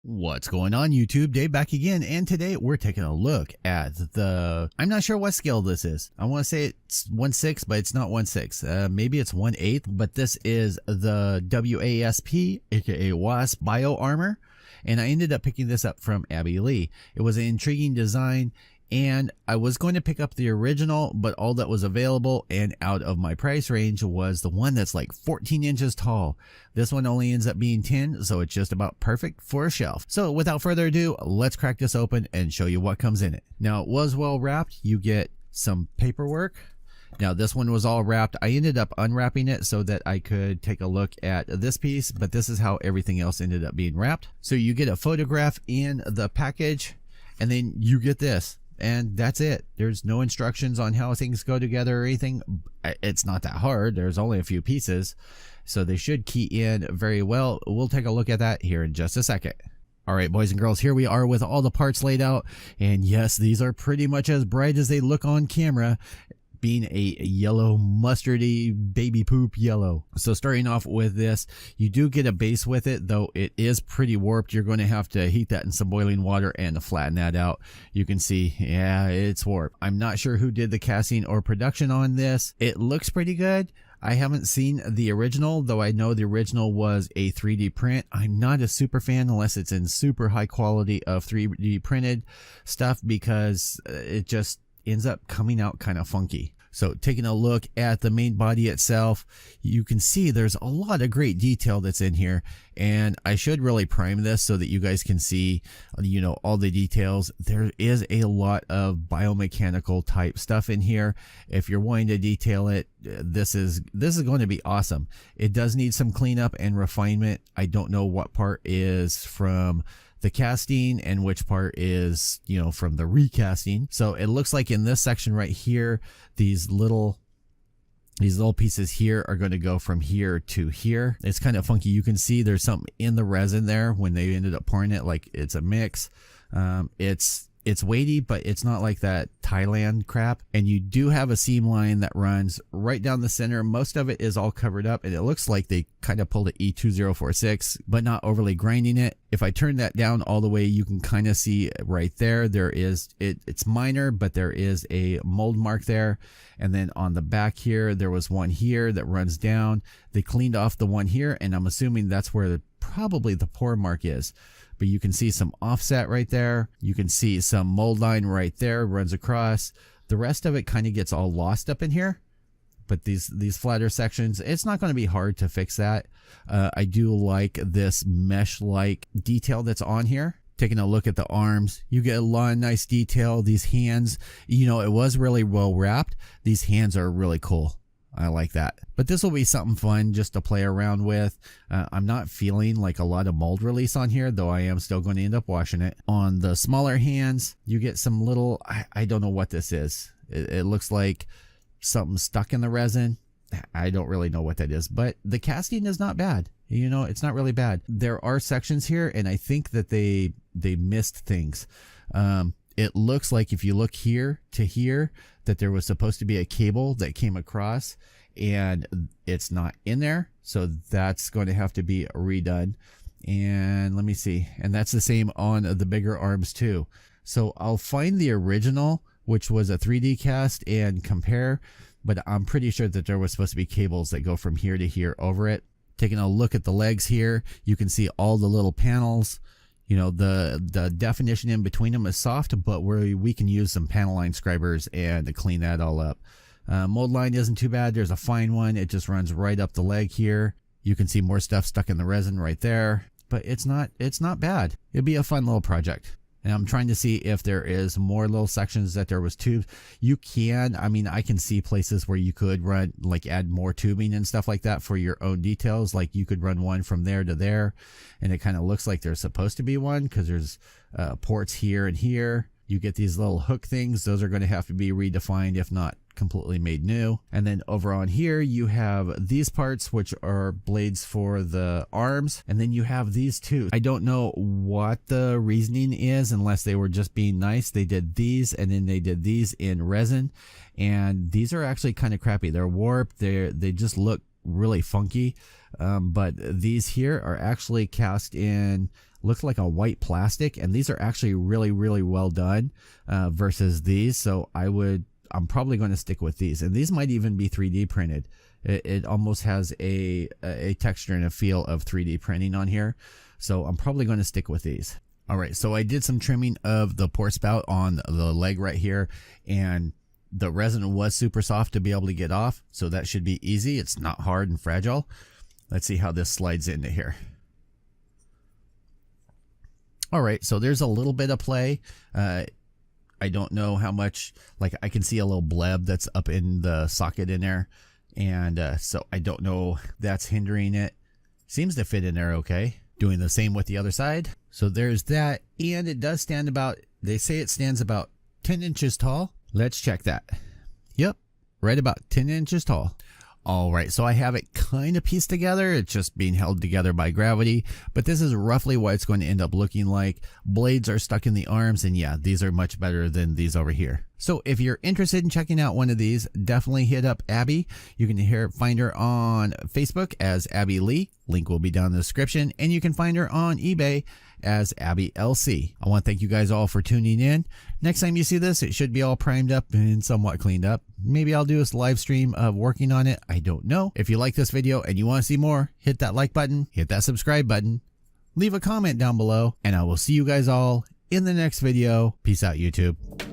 What's going on, YouTube? Dave back again, and today we're taking a look at the, I'm not sure what scale this is. I want to say it's 1/6, but it's not 1/6. Maybe it's 1/8, but this is the W.A.S.P, aka W.A.S.P Bio Armor, and I ended up picking this up from Abby Lee. It was an intriguing design, and I was going to pick up the original, but all that was available and out of my price range was the one that's like 14 inches tall. This one only ends up being 10, so it's just about perfect for a shelf. So without further ado, let's crack this open and show you what comes in it. Now, it was well wrapped. You get some paperwork. Now, this one was all wrapped. I ended up unwrapping it so that I could take a look at this piece, but this is how everything else ended up being wrapped. So you get a photograph in the package, and then you get this. And that's it. There's no instructions on how things go together or anything. It's not that hard. There's only a few pieces, so they should key in very well. We'll take a look at that here in just a second. All right, boys and girls, here we are with all the parts laid out. And yes, these are pretty much as bright as they look on camera, being a yellow, mustardy, baby poop yellow. So starting off with this, you do get a base with it, though it is pretty warped. You're going to have to heat that in some boiling water and flatten that out. You can see, yeah, it's warped. I'm not sure who did the casting or production on this. It looks pretty good. I haven't seen the original, though I know the original was a 3D print. I'm not a super fan unless it's in super high quality of 3D printed stuff, because it just ends up coming out kind of funky. So taking a look at the main body itself, you can see there's a lot of great detail that's in here, and I should really prime this so that you guys can see, you know, all the details. There is a lot of biomechanical type stuff in here. If you're wanting to detail it, this is going to be awesome. It does need some cleanup and refinement. I don't know what part is from the casting and which part is, you know, from the recasting. So it looks like in this section right here, these little pieces here are going to go from here to here. It's kind of funky. You can see there's something in the resin there when they ended up pouring it, like it's a mix. It's weighty, but it's not like that Thailand crap. And you do have a seam line that runs right down the center. Most of it is all covered up, and it looks like they kind of pulled an E2046, but not overly grinding it. If I turn that down all the way, you can kind of see right there, it's minor, but there is a mold mark there. And then on the back here, there was one here that runs down. They cleaned off the one here, and I'm assuming that's where probably the pour mark is. But you can see some offset right there. You can see some mold line right there, runs across. The rest of it kind of gets all lost up in here. But these flatter sections, it's not going to be hard to fix that. I do like this mesh-like detail that's on here. Taking a look at the arms, you get a lot of nice detail. These hands, you know, it was really well wrapped. These hands are really cool. I like that. But this will be something fun just to play around with. I'm not feeling like a lot of mold release on here, though I am still going to end up washing it. On the smaller hands, you get some little, I don't know what this is. It looks like something stuck in the resin. I don't really know what that is, but the casting is not bad. You know, it's not really bad. There are sections here, and I think that they missed things. It looks like if you look here to here, that there was supposed to be a cable that came across, and it's not in there. So that's going to have to be redone. And let me see. And that's the same on the bigger arms too. So I'll find the original, which was a 3D cast, and compare. But I'm pretty sure that there was supposed to be cables that go from here to here over it. Taking a look at the legs here, you can see all the little panels. You know, the definition in between them is soft, but we can use some panel line scribers and to clean that all up. Mold line isn't too bad. There's a fine one. It just runs right up the leg here. You can see more stuff stuck in the resin right there, but it's not bad. It'd be a fun little project. And I'm trying to see if there is more little sections that there was tubes. You can, I mean, I can see places where you could run, like add more tubing and stuff like that for your own details. Like you could run one from there to there, and it kind of looks like there's supposed to be one because there's ports here and here. You get these little hook things. Those are going to have to be redefined, if not completely made new. And then over on here, you have these parts, which are blades for the arms. And then you have these two. I don't know what the reasoning is, unless they were just being nice. They did these, and then they did these in resin. And these are actually kind of crappy. They're warped. They just look really funky. But these here are actually cast in looks like a white plastic, and these are actually really, really well done versus these. So I'm probably going to stick with these, and these might even be 3D printed. It almost has a texture and a feel of 3D printing on here. So I'm probably going to stick with these. All right, so I did some trimming of the pour spout on the leg right here, and the resin was super soft to be able to get off, so that should be easy. It's not hard and fragile. Let's see how this slides into here. All right, so there's a little bit of play. I don't know how much, like I can see a little bleb that's up in the socket in there. And so I don't know that's hindering it. Seems to fit in there okay. Doing the same with the other side. So there's that. And it does stand about, they say it stands about 10 inches tall. Let's check that. Yep, right about 10 inches tall. All right, so I have it kind of pieced together. It's just being held together by gravity, but this is roughly what it's going to end up looking like. Blades are stuck in the arms, and yeah, these are much better than these over here. So if you're interested in checking out one of these, definitely hit up Abby. You can find her on Facebook as Abby Lee. Link will be down in the description, and you can find her on eBay as Abby LC. I want to thank you guys all for tuning in. Next time you see this, it should be all primed up and somewhat cleaned up. Maybe I'll do a live stream of working on it. I don't know. If you like this video and you want to see more, hit that like button, hit that subscribe button, leave a comment down below, and I will see you guys all in the next video. Peace out, YouTube.